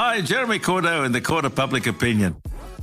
Hi, Jeremy Cordeaux in the Court of Public Opinion.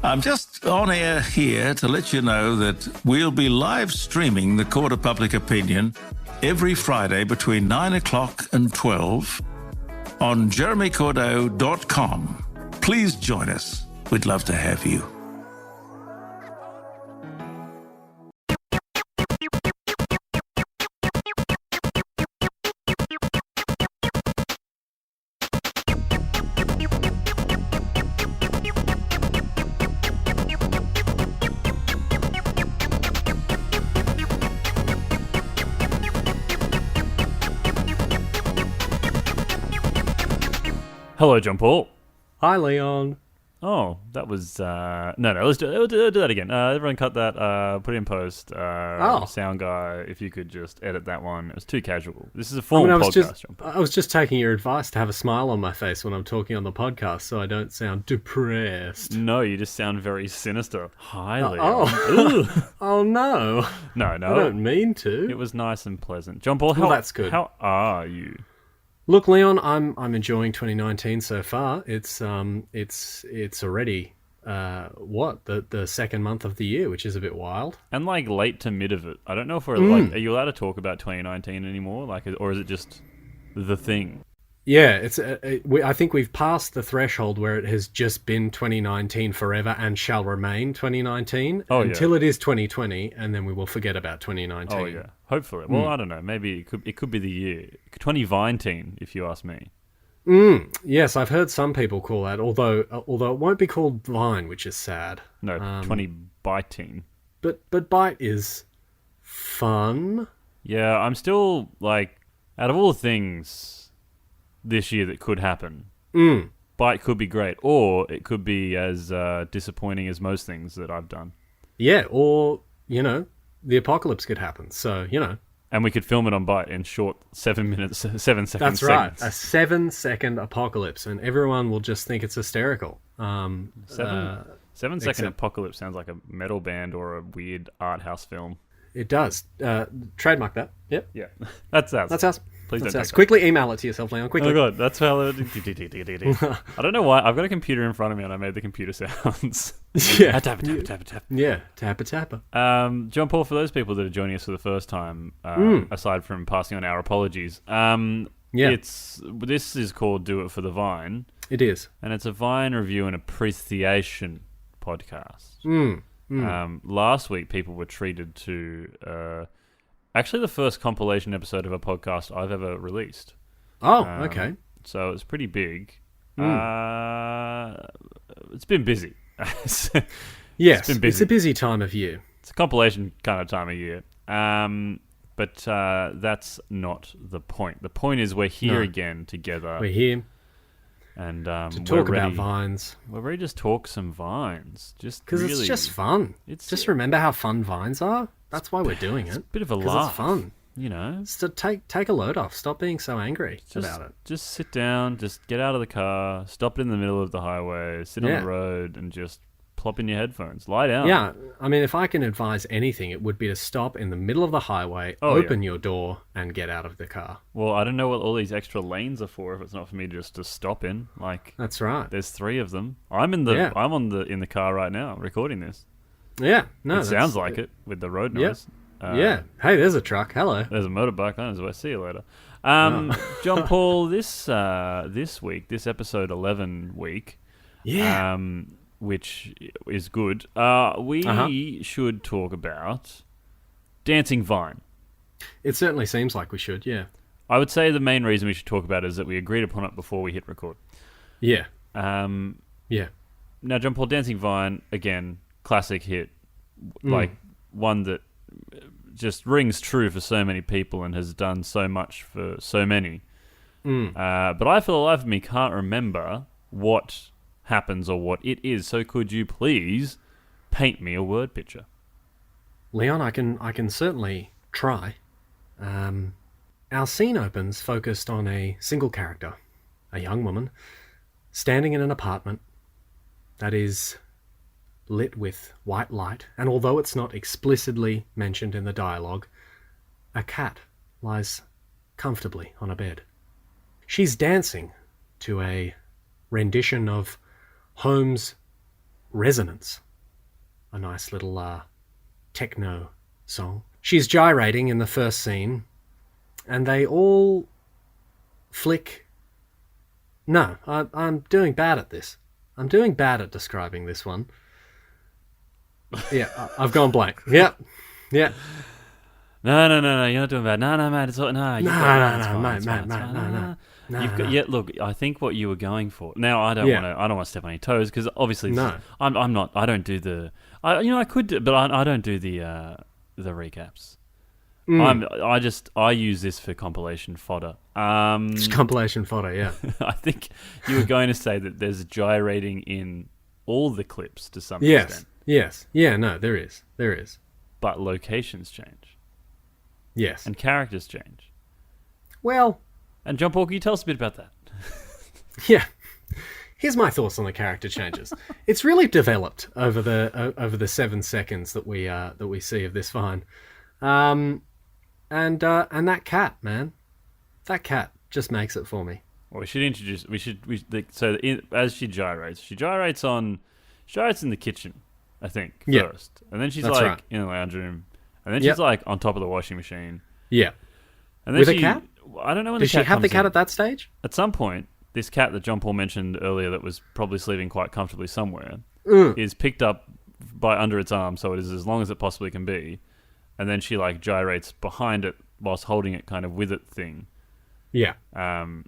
I'm just on air here to let you know that we'll be live streaming the Court of Public Opinion every Friday between 9 o'clock and 12 on jeremycordeaux.com. Please join us. We'd love to have you. Hello, John Paul. Hi, Leon. Oh, that was... No, let's do that again. Everyone cut that, put it in post. Sound guy, if you could just edit that one. It was too casual. This is a formal podcast, John Paul. I was just taking your advice to have a smile on my face when I'm talking on the podcast so I don't sound depressed. No, you just sound very sinister. Hi, Leon. Oh, no. No. I don't mean to. It was nice and pleasant. John Paul, that's good. How are you? Look, Leon, I'm enjoying 2019 so far. It's already the second month of the year, which is a bit wild. And like late to mid of it. I don't know if we're like, are you allowed to talk about 2019 anymore? Like, or is it just the thing? Yeah, it's. I think we've passed the threshold where it has just been 2019 forever and shall remain 2019 until it is 2020, and then we will forget about 2019. Oh yeah, hopefully. Well, I don't know. Maybe it could be the year 2019, if you ask me. Yes, I've heard some people call that, although it won't be called Vine, which is sad. No, 20-biting. But bite is fun. Yeah, I'm still like, out of all the things this year that could happen, Bite could be great, or it could be as disappointing as most things that I've done. Yeah, or, the apocalypse could happen, so, And we could film it on Bite in short 7 seconds. That's right, a 7-second apocalypse, and everyone will just think it's hysterical. 7-second apocalypse sounds like a metal band or a weird art house film. It does. Trademark that. Yep. Yeah, that's us. That's us. Please don't take Quickly email it to yourself, Leon. Quickly. Oh god, that's how. I don't know why. I've got a computer in front of me and I made the computer sounds. Yeah. Tap. Yeah. Tappa. John Paul, for those people that are joining us for the first time, aside from passing on our apologies, this is called Do It for the Vine. It is, and it's a Vine review and appreciation podcast. Last week, people were treated to. Actually, the first compilation episode of a podcast I've ever released. Oh, okay. So it's pretty big. It's been busy. Yes, it's been busy. It's a busy time of year. It's a compilation kind of time of year. But that's not the point. The point is we're here again together. We're here. And to talk about vines. We're ready to just talk some vines. Just because it's just fun. Just remember how fun vines are. That's why we're doing it. It's a bit of a laugh. Because it's fun. So take a load off. Stop being so angry about it. Just sit down. Just get out of the car. Stop in the middle of the highway. Sit on the road and just plop in your headphones. Lie down. Yeah. I mean, if I can advise anything, it would be to stop in the middle of the highway, open your door, and get out of the car. Well, I don't know what all these extra lanes are for if it's not for me just to stop in. Like, that's right. There's 3 of them. I'm in the the car right now recording this. Yeah. No. It sounds like it with the road noise. Yeah. Hey, there's a truck. Hello. There's a motorbike. I'll see you later. John Paul, this week, this episode 11 week, which is good, we should talk about Dancing Vine. It certainly seems like we should, yeah. I would say the main reason we should talk about it is that we agreed upon it before we hit record. Yeah. Yeah. Now, John Paul, Dancing Vine, again, classic hit, like one that just rings true for so many people and has done so much for so many. But I, for the life of me, can't remember what happens or what it is. So could you please paint me a word picture? Leon, I can certainly try. Our scene opens focused on a single character, a young woman, standing in an apartment that is lit with white light, and although it's not explicitly mentioned in the dialogue, a cat lies comfortably on a bed. She's dancing to a rendition of Holmes' Resonance, a nice little techno song. She's gyrating in the first scene, and they all flick. No, I'm doing bad at this. I'm doing bad at describing this one. Yeah, I've gone blank. Yep. Yeah. No, you're not doing bad. No, mate, it's all, no, mate. Yeah, look, I think what you were going for. Now, I don't want to step on your toes because obviously, I'm not. I don't do the. I could do, but I don't do the recaps. I use this for compilation fodder. It's compilation fodder, yeah. I think you were going to say that there's gyrating in all the clips to some extent. Yes. Yeah, no, there is. But locations change. Yes. And characters change. Well... And John Paul, can you tell us a bit about that? Yeah. Here's my thoughts on the character changes. It's really developed over the 7 seconds that we see of this vine. And that cat, man. That cat just makes it for me. Well, as she gyrates in the kitchen, I think, first. And then she's like in the lounge room. And then she's like on top of the washing machine. Yeah. And then with a cat? I don't know when Did she have the cat in. at that stage? At some point, this cat that John Paul mentioned earlier that was probably sleeping quite comfortably somewhere is picked up by under its arm, so it is as long as it possibly can be. And then she like gyrates behind it whilst holding it kind of with it thing. Yeah. And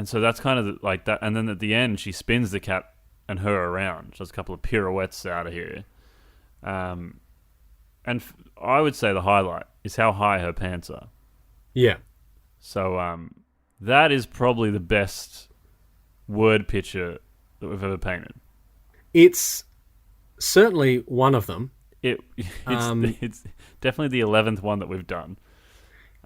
so that's kind of like that. And then at the end, she spins the cat and her around. She does a couple of pirouettes out of here. And I would say the highlight is how high her pants are. Yeah. So that is probably the best word picture that we've ever painted. It's certainly one of them. It's definitely the 11th one that we've done.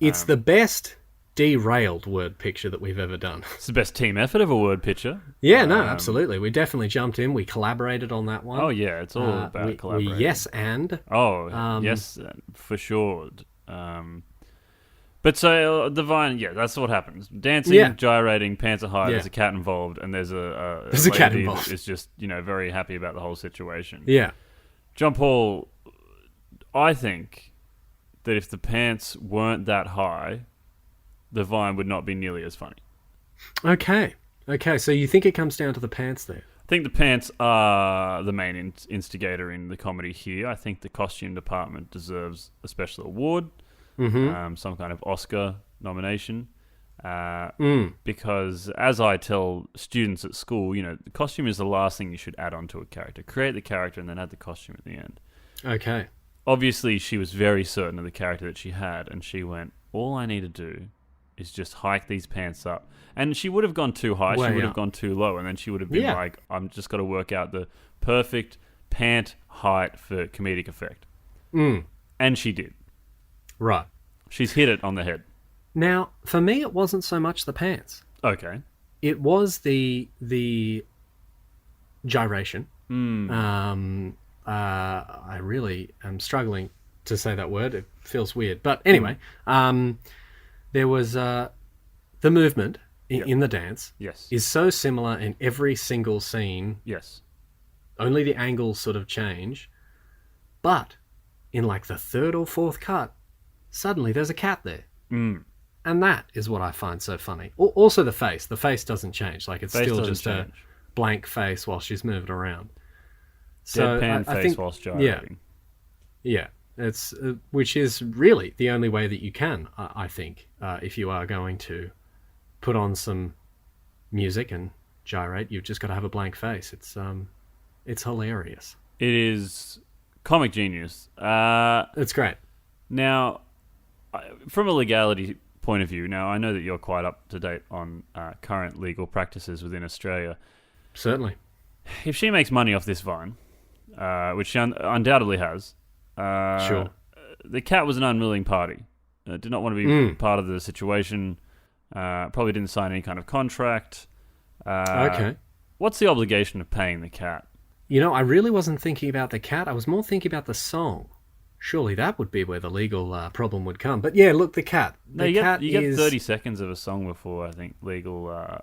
It's the best derailed word picture that we've ever done. It's the best team effort of a word picture. Yeah, no, absolutely. We definitely jumped in. We collaborated on that one. Oh, yeah, it's all about collaborating. Yes, and. Oh, yes, for sure. But so the vine, that's what happens. Dancing, gyrating, pants are high. There's a cat involved, and there's a cat involved. That is just very happy about the whole situation. Yeah, John Paul, I think that if the pants weren't that high, the vine would not be nearly as funny. Okay. So you think it comes down to the pants there? I think the pants are the main instigator in the comedy here. I think the costume department deserves a special award. Some kind of Oscar nomination, because as I tell students at school, the costume is the last thing you should add on to a character. Create the character and then add the costume at the end. Okay. Obviously, she was very certain of the character that she had, and she went, all I need to do is just hike these pants up. And she would have gone too high, she would have gone too low, and then she would have been like, I'm just got to work out the perfect pant height for comedic effect. And she did. Right. She's hit it on the head. Now, for me, it wasn't so much the pants. Okay. It was the gyration. I really am struggling to say that word. It feels weird. But anyway, there was the movement in the dance. Yes. Is so similar in every single scene. Yes. Only the angles sort of change. But in like the third or fourth cut, suddenly there's a cat there. And that is what I find so funny. Also the face. The face doesn't change. Like it's still just a blank face while she's moving around. So deadpan face think, whilst gyrating. Yeah. It's which is really the only way that you can, I think, if you are going to put on some music and gyrate. You've just got to have a blank face. It's hilarious. It is comic genius. It's great. Now, from a legality point of view, now I know that you're quite up to date on current legal practices within Australia. Certainly. If she makes money off this vine, which she undoubtedly has, sure. The cat was an unwilling party. Did not want to be part of the situation. Probably didn't sign any kind of contract. Okay. What's the obligation of paying the cat? I really wasn't thinking about the cat. I was more thinking about the song. Surely that would be where the legal problem would come. But yeah, look, the cat. You get 30 seconds of a song before I think legal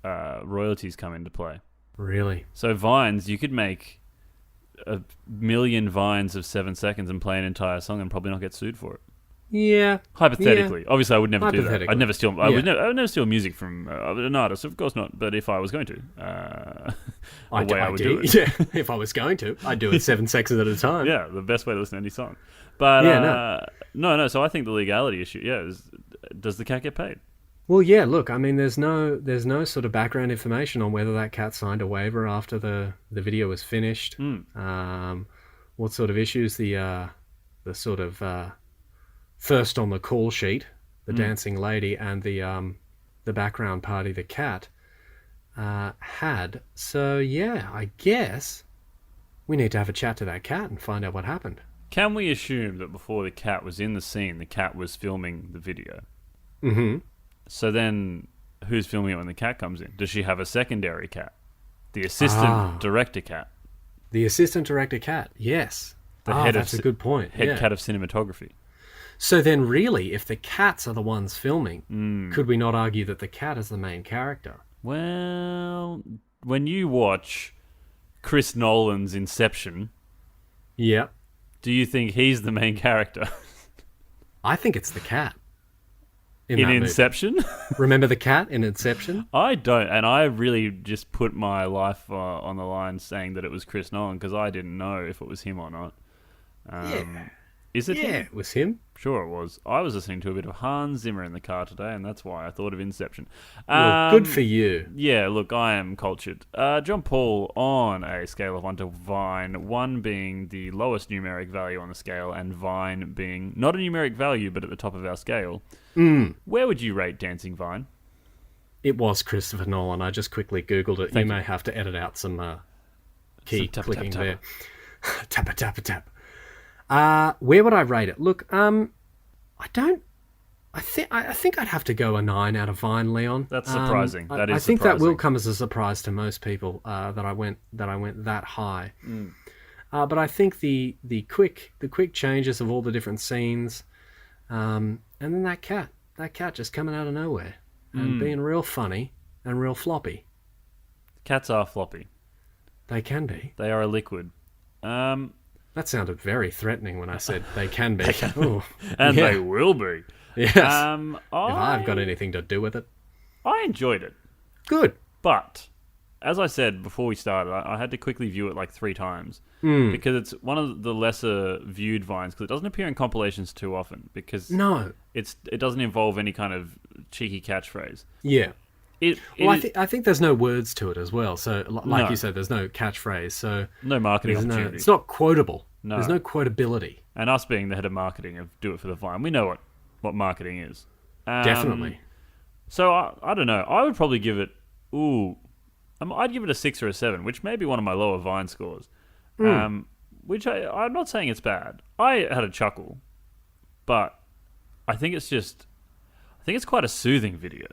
royalties come into play. Really? So Vines, you could make 1 million Vines of 7 seconds and play an entire song and probably not get sued for it. Yeah. Hypothetically. Yeah. Obviously, I would never do that. I'd never steal. I Yeah. would never steal music from an artist, of course not. But if I was going to, I would do it. Yeah. If I was going to, I'd do it 7 seconds at a time. Yeah, the best way to listen to any song. But no. So I think the legality issue, is does the cat get paid? Well, yeah. Look, I mean, there's no sort of background information on whether that cat signed a waiver after the video was finished. What sort of issues the sort of first on the call sheet, the dancing lady, and the background party, the cat, had. So yeah, I guess we need to have a chat to that cat and find out what happened. Can we assume that before the cat was in the scene, the cat was filming the video? Mm-hmm. So then, who's filming it when the cat comes in? Does she have a secondary cat? The assistant director cat? The assistant director cat, yes. That's a good point. Head cat of cinematography. So then really, if the cats are the ones filming, could we not argue that the cat is the main character? Well, when you watch Chris Nolan's Inception, yeah, do you think he's the main character? I think it's the cat. In Inception? Remember the cat in Inception? I don't, and I really just put my life on the line saying that it was Chris Nolan because I didn't know if it was him or not. Is it him? Yeah, it was him. Sure it was. I was listening to a bit of Hans Zimmer in the car today, and that's why I thought of Inception. Well, good for you. Yeah, look, I am cultured. John Paul, on a scale of 1 to Vine, 1 being the lowest numeric value on the scale, and Vine being not a numeric value, but at the top of our scale, where would you rate Dancing Vine? It was Christopher Nolan. I just quickly Googled it. You may have to edit out some key clicking there. Tappa, tappa, tap. Where would I rate it? Look, I think I'd have to go a 9 out of Vine, Leon. That's surprising. That is I think surprising. that will come as a surprise to most people that I went that high. But I think the quick changes of all the different scenes, and then that cat just coming out of nowhere and being real funny and real floppy. Cats are floppy. They can be. They are a liquid. That sounded very threatening when I said they can be. They will be. Yes. If I've got anything to do with it. I enjoyed it. Good. But, as I said before we started, I had to quickly view it like 3 times. Because it's one of the lesser viewed Vines, because it doesn't appear in compilations too often. Because it doesn't involve any kind of cheeky catchphrase. Yeah. I think there's no words to it as well. So, like you said, there's no catchphrase. So no marketing opportunity. It's not quotable. No. There's no quotability. And us being the head of marketing of Do It For The Vine, we know what marketing is. Definitely. So, I don't know. I would probably give it... I'd give it a 6 or a 7, which may be one of my lower Vine scores. Which I'm not saying it's bad. I had a chuckle. But I think it's quite a soothing video.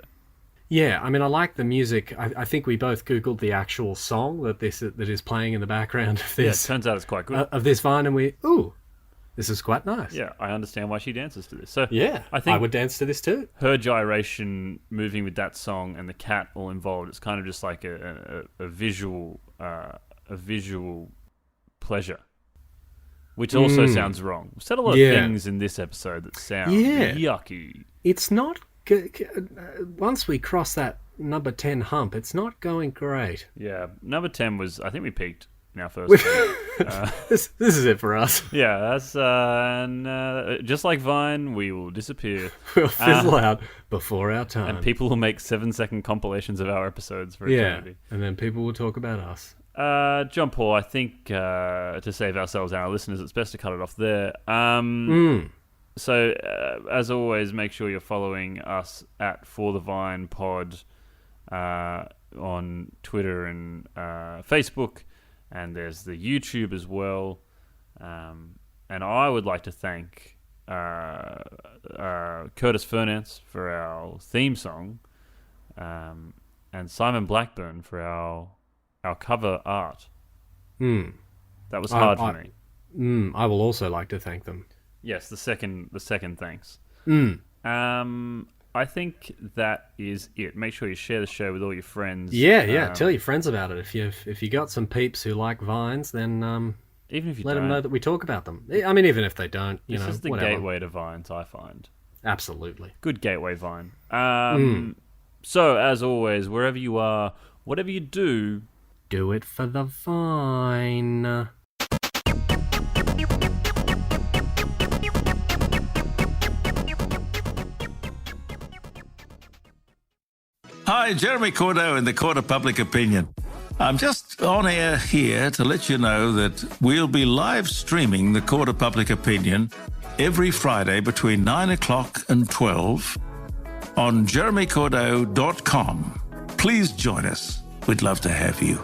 Yeah, I mean, I like the music. I think we both Googled the actual song that is playing in the background of this. Yeah, it turns out it's quite good. Of this Vine, and this is quite nice. Yeah, I understand why she dances to this. So yeah, I think I would dance to this too. Her gyration, moving with that song, and the cat all involved. It's kind of just like a visual pleasure, which also sounds wrong. We've said a lot of things in this episode that sound yucky. It's not. Once we cross that number 10 hump, it's not going great. Yeah, number 10 was, I think we peaked in our first this is it for us. Yeah, that's and just like Vine, we will disappear. We'll fizzle out before our time. And people will make 7-second compilations of our episodes for eternity. And then people will talk about us. John Paul, I think to save ourselves and our listeners, it's best to cut it off there. So, as always, make sure you're following us at For The Vine Pod on Twitter and Facebook, and there's the YouTube as well. And I would like to thank Curtis Fernance for our theme song, and Simon Blackburn for our cover art. That was hard for me. I will also like to thank them. Yes, the second thanks. I think that is it. Make sure you share the show with all your friends. Yeah. Tell your friends about it. If you got some peeps who like vines, then even if you let don't, them know that we talk about them. I mean, even if they don't, this is the whatever. gateway to vines, I find. Absolutely. Good gateway vine. So, as always, wherever you are, whatever you do, do it for the vine. Hi, Jeremy Cordeaux in the Court of Public Opinion. I'm just on air here to let you know that we'll be live streaming the Court of Public Opinion every Friday between 9 o'clock and 12 on jeremycordeaux.com. Please join us. We'd love to have you.